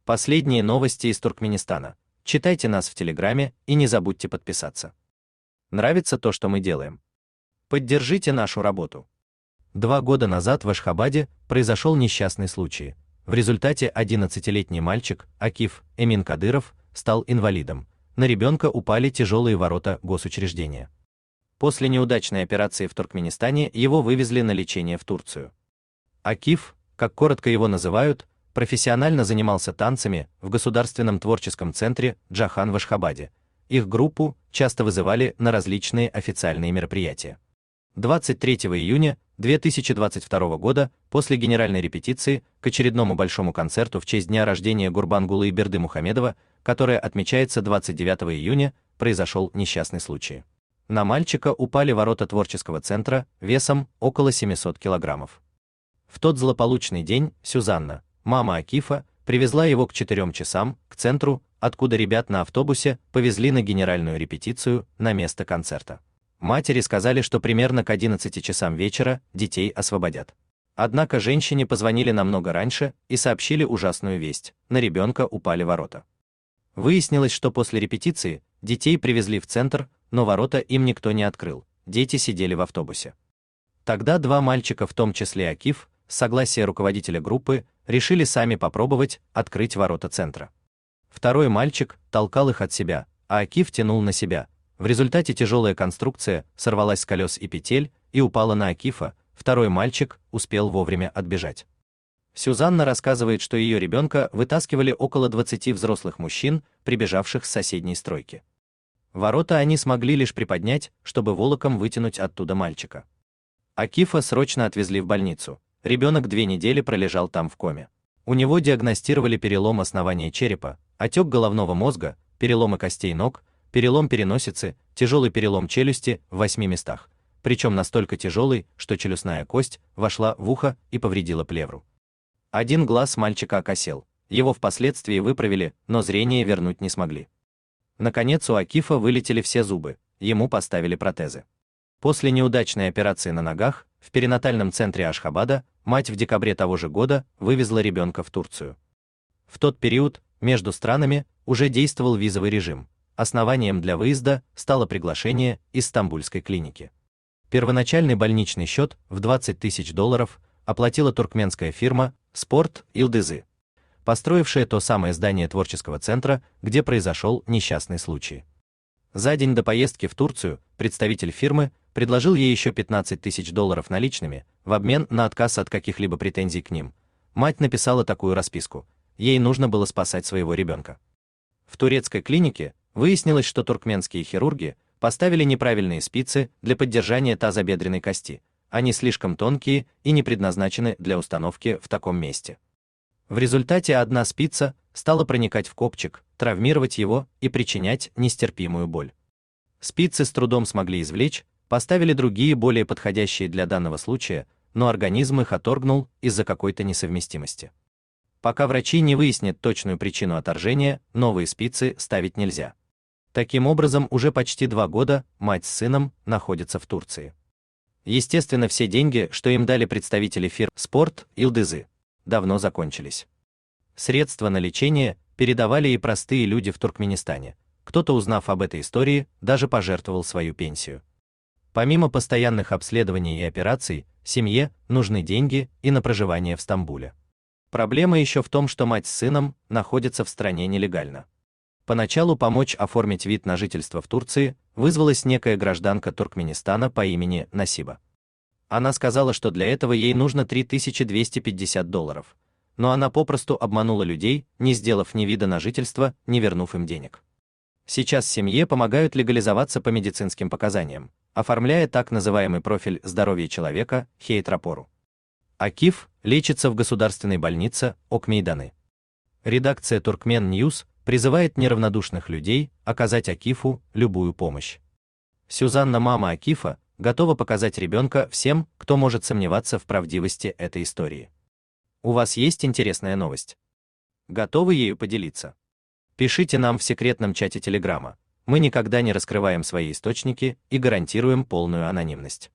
Последние новости из Туркменистана. Читайте нас в Телеграме и не забудьте подписаться. Нравится то, что мы делаем? Поддержите нашу работу. 2 года назад в Ашхабаде произошел несчастный случай. В результате 11-летний мальчик Акиф Эмин Кадыров стал инвалидом. На ребенка упали тяжелые ворота госучреждения. После неудачной операции в Туркменистане его вывезли на лечение в Турцию. Акиф, как коротко его называют, профессионально занимался танцами в Государственном творческом центре Джахан в Ашхабаде. Их группу часто вызывали на различные официальные мероприятия. 23 июня 2022 года, после генеральной репетиции к очередному большому концерту в честь дня рождения Гурбангулы Бердымухамедова, которая отмечается 29 июня, произошел несчастный случай. На мальчика упали ворота творческого центра весом около 700 килограммов. В тот злополучный день Сюзанна, мама Акифа, привезла его к 4 часам к центру, откуда ребят на автобусе повезли на генеральную репетицию на место концерта. Матери сказали, что примерно к 11 часам вечера детей освободят. Однако женщине позвонили намного раньше и сообщили ужасную весть: на ребенка упали ворота. Выяснилось, что после репетиции детей привезли в центр, но ворота им никто не открыл, дети сидели в автобусе. Тогда 2 мальчика, в том числе Акиф, с согласия руководителя группы, решили сами попробовать открыть ворота центра. Второй мальчик толкал их от себя, а Акиф тянул на себя. В результате тяжелая конструкция сорвалась с колес и петель и упала на Акифа. Второй мальчик успел вовремя отбежать. Сюзанна рассказывает, что ее ребенка вытаскивали около 20 взрослых мужчин, прибежавших с соседней стройки. Ворота они смогли лишь приподнять, чтобы волоком вытянуть оттуда мальчика. Акифа срочно отвезли в больницу. Ребенок 2 недели пролежал там в коме. У него диагностировали перелом основания черепа, отек головного мозга, переломы костей ног, перелом переносицы, тяжелый перелом челюсти в 8 местах, причем настолько тяжелый, что челюстная кость вошла в ухо и повредила плевру. 1 глаз мальчика окосел, его впоследствии выправили, но зрение вернуть не смогли. Наконец у Акифа вылетели все зубы, ему поставили протезы. После неудачной операции на ногах в перинатальном центре Ашхабада мать в декабре того же года вывезла ребенка в Турцию. В тот период между странами уже действовал визовый режим. Основанием для выезда стало приглашение из стамбульской клиники. Первоначальный больничный счет в $20 тысяч оплатила туркменская фирма Sport Yıldızı, построившая то самое здание творческого центра, где произошел несчастный случай. За день до поездки в Турцию представитель фирмы предложил ей еще $15 тысяч наличными в обмен на отказ от каких-либо претензий к ним. Мать написала такую расписку: ей нужно было спасать своего ребенка. В турецкой клинике выяснилось, что туркменские хирурги поставили неправильные спицы для поддержания тазобедренной кости. Они слишком тонкие и не предназначены для установки в таком месте. В результате одна спица стала проникать в копчик, травмировать его и причинять нестерпимую боль. Спицы с трудом смогли извлечь, поставили другие, более подходящие для данного случая, но организм их отторгнул из-за какой-то несовместимости. Пока врачи не выяснят точную причину отторжения, новые спицы ставить нельзя. Таким образом, уже почти 2 года мать с сыном находятся в Турции. Естественно, все деньги, что им дали представители фирмы Sport Yıldızı, давно закончились. Средства на лечение передавали и простые люди в Туркменистане. Кто-то, узнав об этой истории, даже пожертвовал свою пенсию. Помимо постоянных обследований и операций, семье нужны деньги и на проживание в Стамбуле. Проблема еще в том, что мать с сыном находятся в стране нелегально. Поначалу помочь оформить вид на жительство в Турции вызвалась некая гражданка Туркменистана по имени Насиба. Она сказала, что для этого ей нужно $3250, но она попросту обманула людей, не сделав ни вида на жительство, не вернув им денег. Сейчас семье помогают легализоваться по медицинским показаниям, оформляя так называемый профиль здоровья человека Хейт-рапору. Акиф лечится в государственной больнице Окмейданы. Редакция Turkmen News призывает неравнодушных людей оказать Акифу любую помощь. Сюзанна, мама Акифа, готова показать ребенка всем, кто может сомневаться в правдивости этой истории. У вас есть интересная новость? Готовы ею поделиться? Пишите нам в секретном чате Телеграма. Мы никогда не раскрываем свои источники и гарантируем полную анонимность.